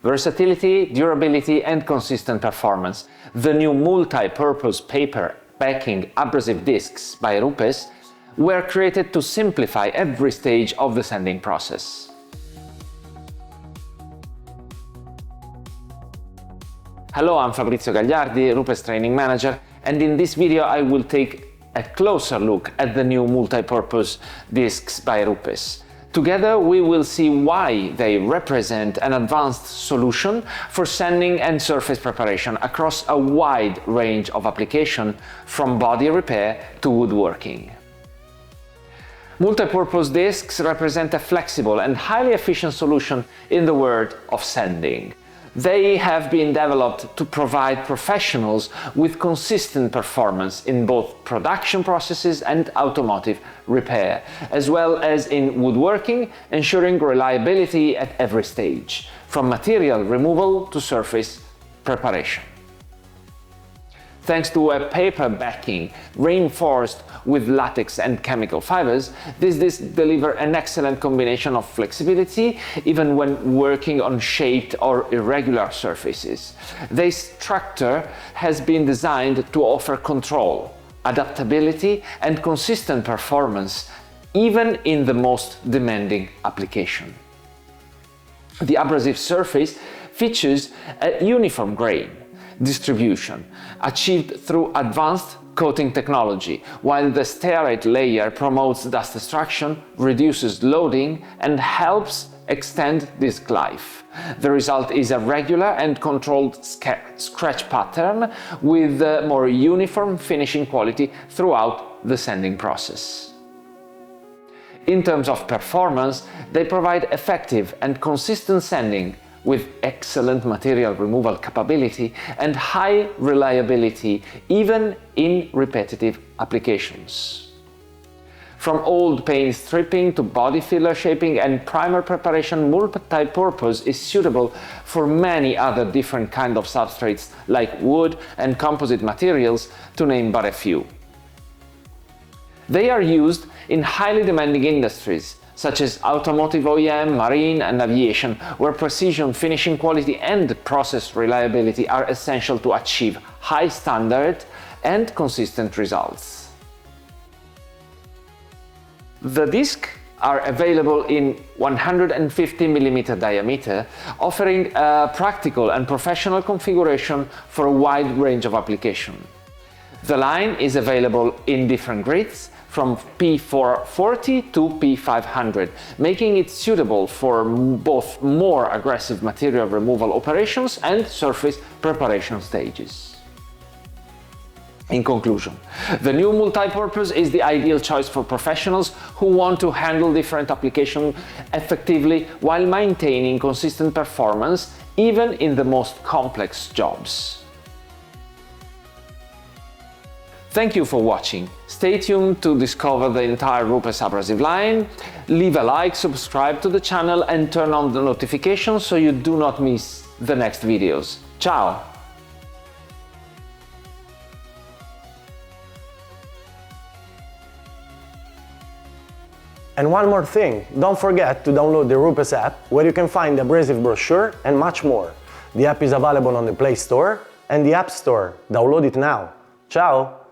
Versatility, durability and consistent performance. The new multi-purpose paper backing abrasive discs by RUPES were created to simplify every stage of the sanding process. Hello, I'm Fabrizio Gagliardi, RUPES Training Manager, and in this video I will take a closer look at the new multi-purpose discs by RUPES. Together we will see why they represent an advanced solution for sanding and surface preparation across a wide range of applications, from body repair to woodworking. Multi-purpose discs represent a flexible and highly efficient solution in the world of sanding. They have been developed to provide professionals with consistent performance in both production processes and automotive repair, as well as in woodworking, ensuring reliability at every stage, from material removal to surface preparation. Thanks to a paper backing reinforced with latex and chemical fibers, these discs deliver an excellent combination of flexibility even when working on shaped or irregular surfaces. Their structure has been designed to offer control, adaptability and consistent performance even in the most demanding application. The abrasive surface features a uniform grain distribution achieved through advanced coating technology, while the stearate layer promotes dust extraction, reduces loading and helps extend disc life. The result is a regular and controlled scratch pattern with more uniform finishing quality throughout the sanding process. In terms of performance, they provide effective and consistent sanding with excellent material removal capability and high reliability even in repetitive applications. From old paint stripping to body filler shaping and primer preparation, multi-purpose is suitable for many other different kinds of substrates like wood and composite materials, to name but a few. They are used in highly demanding industries such as automotive OEM, marine and aviation, where precision, finishing quality and process reliability are essential to achieve high standard and consistent results. The discs are available in 150 mm diameter, offering a practical and professional configuration for a wide range of applications. The line is available in different grades, from P440 to P500, making it suitable for both more aggressive material removal operations and surface preparation stages. In conclusion, the new multi-purpose is the ideal choice for professionals who want to handle different applications effectively while maintaining consistent performance even in the most complex jobs. Thank you for watching. Stay tuned to discover the entire RUPES abrasive line. Leave a like, subscribe to the channel and turn on the notifications so you do not miss the next videos. Ciao! And one more thing, don't forget to download the RUPES app, where you can find the abrasive brochure and much more. The app is available on the Play Store and the App Store. Download it now. Ciao!